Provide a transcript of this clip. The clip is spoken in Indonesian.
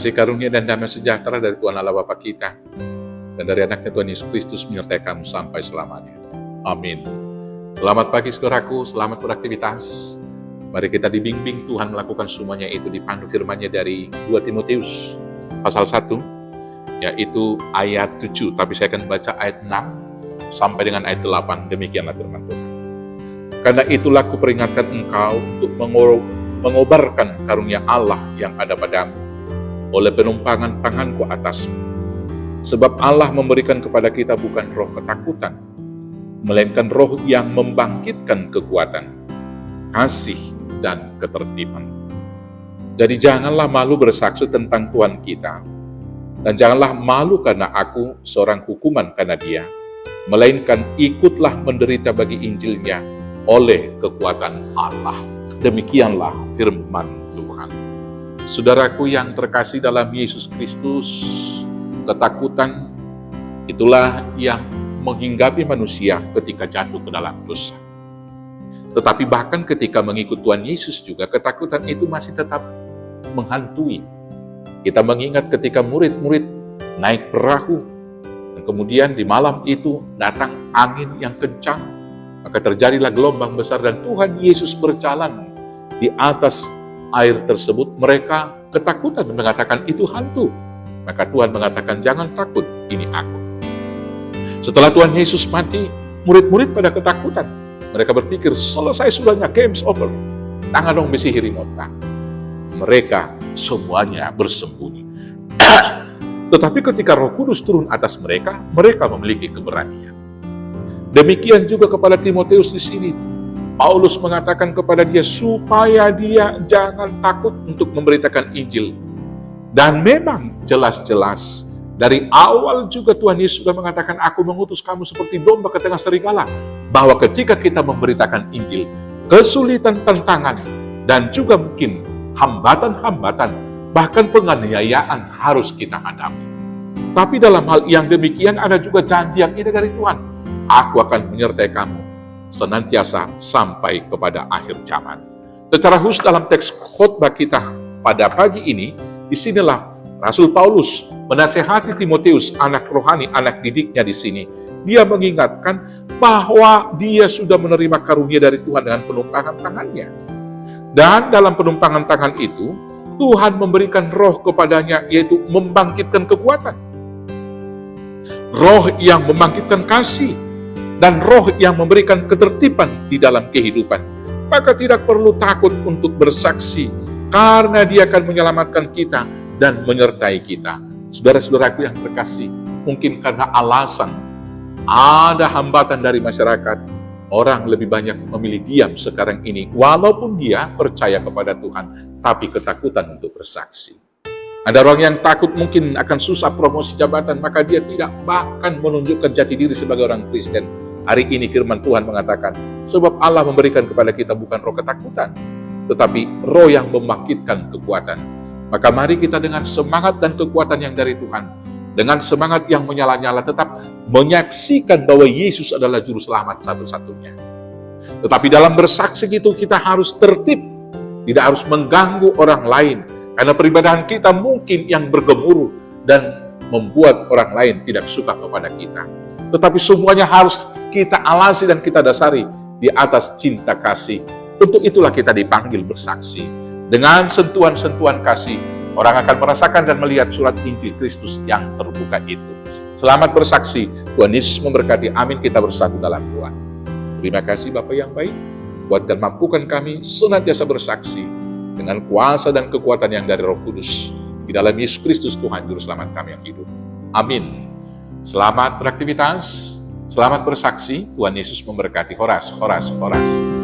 Kasih karunia dan damai sejahtera dari Tuhan Allah Bapa kita dan dari anaknya Tuhan Yesus Kristus menyertai kamu sampai selamanya. Amin. Selamat pagi saudaraku, selamat beraktivitas. Mari kita dibimbing Tuhan melakukan semuanya itu dipandu firman-Nya dari 2 Timotius pasal 1, yaitu ayat 7. Tapi saya akan baca ayat 6 sampai dengan ayat 8. Demikianlah firman Tuhan. Karena itulah kuperingatkan engkau untuk mengobarkan karunia Allah yang ada padamu oleh penumpangan tanganku atasmu. Sebab Allah memberikan kepada kita bukan roh ketakutan, melainkan roh yang membangkitkan kekuatan, kasih, dan ketertiban. Jadi janganlah malu bersaksi tentang Tuhan kita, dan janganlah malu karena aku seorang hukuman karena Dia, melainkan ikutlah menderita bagi Injilnya oleh kekuatan Allah. Demikianlah firman Tuhan. Saudaraku yang terkasih dalam Yesus Kristus, ketakutan itulah yang menghinggapi manusia ketika jatuh ke dalam dosa. Tetapi bahkan ketika mengikut Tuhan Yesus juga, ketakutan itu masih tetap menghantui. Kita mengingat ketika murid-murid naik perahu, dan kemudian di malam itu datang angin yang kencang, maka terjadilah gelombang besar dan Tuhan Yesus berjalan di atas air tersebut. Mereka ketakutan dan mengatakan itu hantu. Maka Tuhan mengatakan jangan takut, ini aku. Setelah Tuhan Yesus mati, murid-murid pada ketakutan. Mereka berpikir, selesai sudahnya, game's over. Tangan dong besi hirimota. Mereka semuanya bersembunyi. Tetapi ketika Roh Kudus turun atas mereka, mereka memiliki keberanian. Demikian juga kepada Timotius di sini. Paulus mengatakan kepada dia, supaya dia jangan takut untuk memberitakan Injil. Dan memang jelas-jelas, dari awal juga Tuhan Yesus sudah mengatakan, aku mengutus kamu seperti domba ke tengah serigala. Bahwa ketika kita memberitakan Injil, kesulitan, tantangan, dan juga mungkin hambatan-hambatan, bahkan penganiayaan harus kita hadapi. Tapi dalam hal yang demikian ada juga janji yang indah dari Tuhan. Aku akan menyertai kamu senantiasa sampai kepada akhir zaman. Secara khusus dalam teks khotbah kita pada pagi ini, disinilah Rasul Paulus menasehati Timotius, anak rohani, anak didiknya di sini. Dia mengingatkan bahwa dia sudah menerima karunia dari Tuhan dengan penumpangan tangannya. Dan dalam penumpangan tangan itu, Tuhan memberikan roh kepadanya, yaitu membangkitkan kekuatan. Roh yang membangkitkan kasih, dan roh yang memberikan ketertiban di dalam kehidupan. Maka tidak perlu takut untuk bersaksi, karena Dia akan menyelamatkan kita dan menyertai kita. Saudara-saudaraku yang terkasih, mungkin karena alasan ada hambatan dari masyarakat, orang lebih banyak memilih diam sekarang ini, walaupun dia percaya kepada Tuhan, tapi ketakutan untuk bersaksi. Ada orang yang takut mungkin akan susah promosi jabatan, maka dia tidak bahkan menunjukkan jati diri sebagai orang Kristen. Hari ini firman Tuhan mengatakan, sebab Allah memberikan kepada kita bukan roh ketakutan, tetapi roh yang membangkitkan kekuatan. Maka mari kita dengan semangat dan kekuatan yang dari Tuhan, dengan semangat yang menyala-nyala, tetap menyaksikan bahwa Yesus adalah juru selamat satu-satunya. Tetapi dalam bersaksi itu kita harus tertib, tidak harus mengganggu orang lain, karena peribadahan kita mungkin yang bergemuruh dan membuat orang lain tidak suka kepada kita. Tetapi semuanya harus kita alasi dan kita dasari di atas cinta kasih. Untuk itulah kita dipanggil bersaksi. Dengan sentuhan-sentuhan kasih, orang akan merasakan dan melihat surat Injil Kristus yang terbuka itu. Selamat bersaksi, Tuhan Yesus memberkati. Amin. Kita bersatu dalam Tuhan. Terima kasih Bapa yang baik, kuatkan mampukan kami senantiasa bersaksi dengan kuasa dan kekuatan yang dari Roh Kudus. Di dalam Yesus Kristus Tuhan Juru Selamat kami yang hidup. Amin. Selamat beraktivitas, selamat bersaksi. Tuhan Yesus memberkati. Horas, horas, horas.